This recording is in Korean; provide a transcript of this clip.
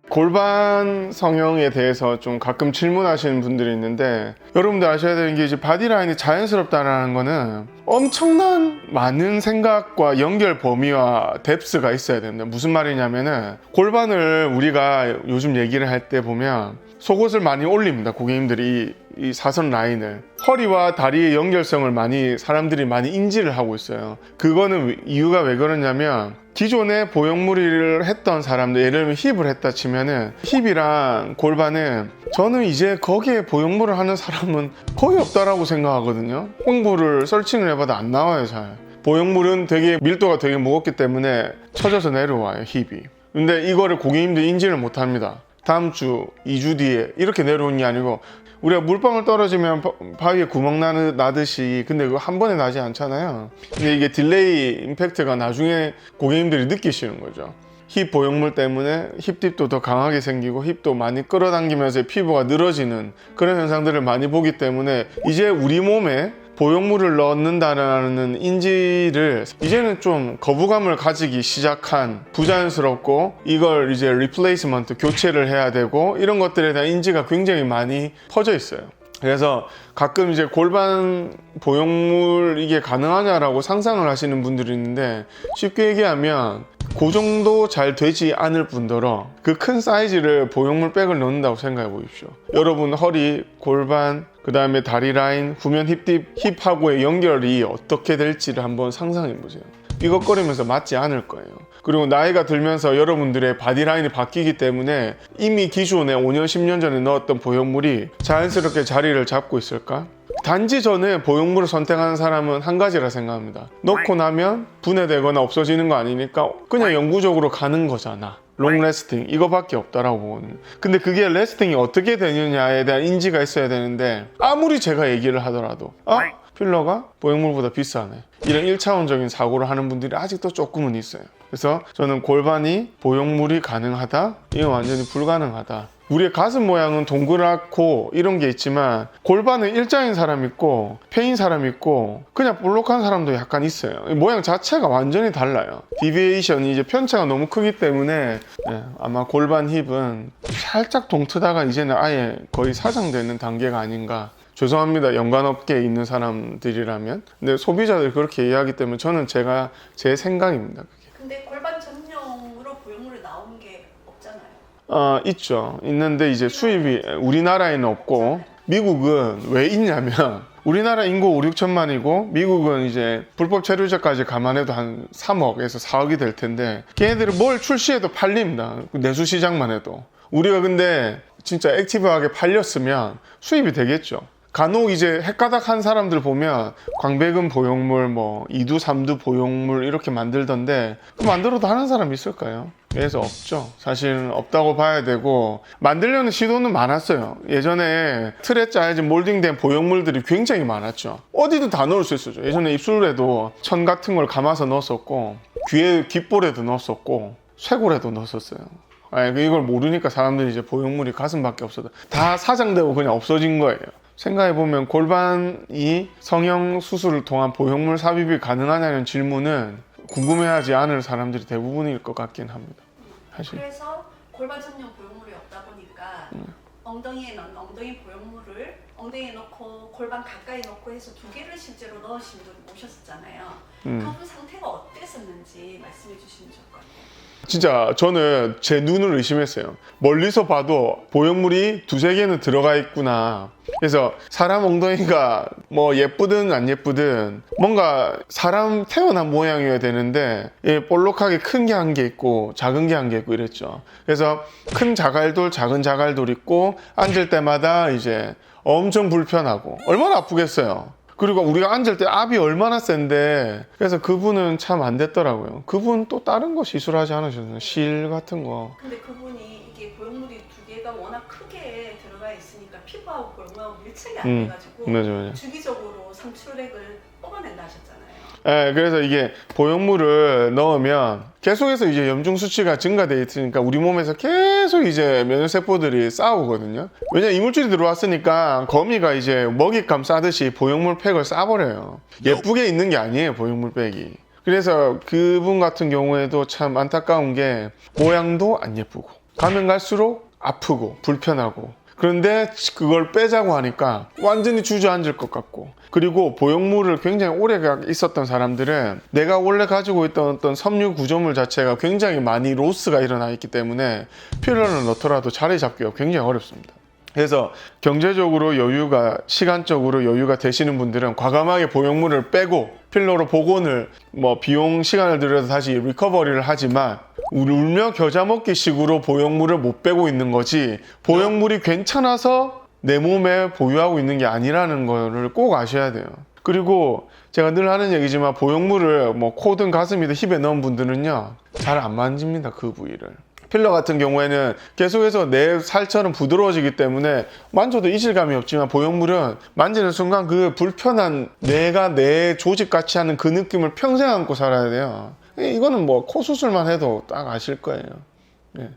골반 성형에 대해서 좀 가끔 질문하시는 분들이 있는데, 여러분들 아셔야 되는 게 이제 바디라인이 자연스럽다라는 거는 엄청난 많은 생각과 연결 범위와 뎁스가 있어야 됩니다. 무슨 말이냐면은, 골반을 우리가 요즘 얘기를 할 때 보면 속옷을 많이 올립니다. 고객님들이 이 사선 라인을, 허리와 다리의 연결성을 사람들이 많이 인지를 하고 있어요. 그거는 이유가 왜 그러냐면, 기존에 보형물을 했던 사람들, 예를 들면 힙을 했다 치면은 힙이랑 골반은, 저는 이제 거기에 보형물을 하는 사람은 거의 없다라고 생각하거든요. 홍보를 서칭을 해봐도 안 나와요. 잘 보형물은 되게 밀도가 되게 무겁기 때문에 쳐져서 내려와요, 힙이. 근데 이거를 고객님들이 인지를 못합니다. 다음 주, 2주 뒤에 이렇게 내려오는 게 아니고, 우리가 물방울 떨어지면 바위에 구멍 나듯이, 근데 그거 한 번에 나지 않잖아요. 근데 이게 딜레이 임팩트가 나중에 고객님들이 느끼시는 거죠. 힙 보형물 때문에 힙딥도 더 강하게 생기고 힙도 많이 끌어당기면서 피부가 늘어지는 그런 현상들을 많이 보기 때문에, 이제 우리 몸에 보형물을 넣는다는 인지를 이제는 좀 거부감을 가지기 시작한, 부자연스럽고 이걸 이제 리플레이스먼트, 교체를 해야 되고 이런 것들에 대한 인지가 굉장히 많이 퍼져 있어요. 그래서 가끔 이제 골반 보형물 이게 가능하냐라고 상상을 하시는 분들이 있는데, 쉽게 얘기하면 그 정도 잘 되지 않을 뿐더러 그 큰 사이즈를 보형물 백을 넣는다고 생각해 보십시오. 여러분 허리, 골반, 그 다음에 다리 라인, 후면 힙하고의 연결이 어떻게 될지를 한번 상상해 보세요. 삐걱거리면서 맞지 않을 거예요. 그리고 나이가 들면서 여러분들의 바디라인이 바뀌기 때문에 이미 기존에 5년, 10년 전에 넣었던 보형물이 자연스럽게 자리를 잡고 있을까? 단지 저는 보형물을 선택하는 사람은 한 가지라 생각합니다. 넣고 나면 분해되거나 없어지는 거 아니니까 그냥 영구적으로 가는 거잖아. 롱 레스팅, 이거밖에 없다라고 보거든요. 근데 그게 레스팅이 어떻게 되느냐에 대한 인지가 있어야 되는데, 아무리 제가 얘기를 하더라도 필러가 보형물보다 비싸네, 이런 1차원적인 사고를 하는 분들이 아직도 조금은 있어요. 그래서 저는 골반이 보형물이 가능하다? 이건 완전히 불가능하다. 우리의 가슴 모양은 동그랗고 이런 게 있지만, 골반은 일자인 사람 있고 패인 사람 있고 그냥 볼록한 사람도 약간 있어요. 모양 자체가 완전히 달라요. 디비에이션이 이제 편차가 너무 크기 때문에 아마 골반 힙은 살짝 동트다가 이제는 아예 거의 사장되는 단계가 아닌가. 죄송합니다, 연관업계에 있는 사람들이라면. 근데 소비자들이 그렇게 이해하기 때문에 저는 제 생각입니다, 그게. 근데 골반 전용으로 보형물이 나온 게 없잖아요. 있죠. 있는데 이제 수입이 우리나라에는 없고, 미국은 왜 있냐면, 우리나라 인구 5, 6천만이고 미국은 이제 불법 체류자까지 감안해도 한 3억에서 4억이 될 텐데, 걔네들이 뭘 출시해도 팔립니다. 내수 시장만 해도. 우리가 근데 진짜 액티브하게 팔렸으면 수입이 되겠죠. 간혹 이제 헷가닥 한 사람들 보면 광배근 보형물, 뭐 2두, 3두 보형물 이렇게 만들던데, 그 만들어도 하는 사람 있을까요? 그래서 없죠. 사실은 없다고 봐야 되고, 만들려는 시도는 많았어요. 예전에 틀에 짜여진 몰딩된 보형물들이 굉장히 많았죠. 어디든 다 넣을 수 있었죠. 예전에 입술에도 천 같은 걸 감아서 넣었었고, 귀에 귓볼에도 넣었었고, 쇄골에도 넣었었어요. 이걸 모르니까 사람들이 이제 보형물이 가슴밖에 없어도 다 사장되고 그냥 없어진 거예요. 생각해보면 골반이 성형 수술을 통한 보형물 삽입이 가능하냐는 질문은 궁금해하지 않을 사람들이 대부분일 것 같긴 합니다, 사실. 그래서 골반 전용 보형물이 없다 보니까 엉덩이에 넣은 엉덩이 보형물을 엉덩이에 넣고 골반 가까이 넣고 해서 2개를 실제로 넣으신 분 모셨었잖아요. 그분 상태가 어땠었는지 말씀해 주시면 좋을 것 같아요. 진짜 저는 제 눈을 의심했어요. 멀리서 봐도 보형물이 2-3개는 들어가 있구나. 그래서 사람 엉덩이가 뭐 예쁘든 안 예쁘든 뭔가 사람 태어난 모양이어야 되는데, 볼록하게 큰 게 한 개 있고 작은 게 한 개 있고 이랬죠. 그래서 큰 자갈돌, 작은 자갈돌 있고, 앉을 때마다 이제 엄청 불편하고 얼마나 아프겠어요. 그리고 우리가 앉을 때 압이 얼마나 센데. 그래서 그분은 참 안 됐더라고요. 그분 또 다른 거 시술하지 않으셨나요? 실 같은 거. 근데 그분이 이게 보형물이 2개가 워낙 크게 들어가 있으니까 피부하고 골반하고 밀착이 안 돼가지고 맞아. 주기적으로 상추렉을 뽑아낸다 하셨잖아요. 그래서 이게 보형물을 넣으면 계속해서 이제 염중 수치가 증가돼 있으니까 우리 몸에서 계속 이제 면역세포들이 싸우거든요. 왜냐면 이물질이 들어왔으니까 거미가 이제 먹잇감 싸듯이 보형물 팩을 싸버려요. 예쁘게 있는 게 아니에요, 보형물 팩이. 그래서 그분 같은 경우에도 참 안타까운 게 모양도 안 예쁘고 가면 갈수록 아프고 불편하고, 그런데 그걸 빼자고 하니까 완전히 주저앉을 것 같고, 그리고 보형물을 굉장히 오래 있었던 사람들은 내가 원래 가지고 있던 어떤 섬유 구조물 자체가 굉장히 많이 로스가 일어나 있기 때문에 필러를 넣더라도 자리 잡기가 굉장히 어렵습니다. 그래서 경제적으로 여유가, 시간적으로 여유가 되시는 분들은 과감하게 보형물을 빼고 필러로 복원을, 비용 시간을 들여서 다시 리커버리를 하지만 울며 겨자 먹기 식으로 보형물을 못 빼고 있는 거지, 보형물이 괜찮아서 내 몸에 보유하고 있는 게 아니라는 거를 꼭 아셔야 돼요. 그리고 제가 늘 하는 얘기지만 보형물을 코든 가슴이든 힙에 넣은 분들은요, 잘 안 만집니다, 그 부위를. 필러 같은 경우에는 계속해서 내 살처럼 부드러워지기 때문에 만져도 이질감이 없지만, 보형물은 만지는 순간 그 불편한, 내가 내 조직같이 하는 그 느낌을 평생 안고 살아야 돼요. 이거는 코 수술만 해도 딱 아실 거예요. 예.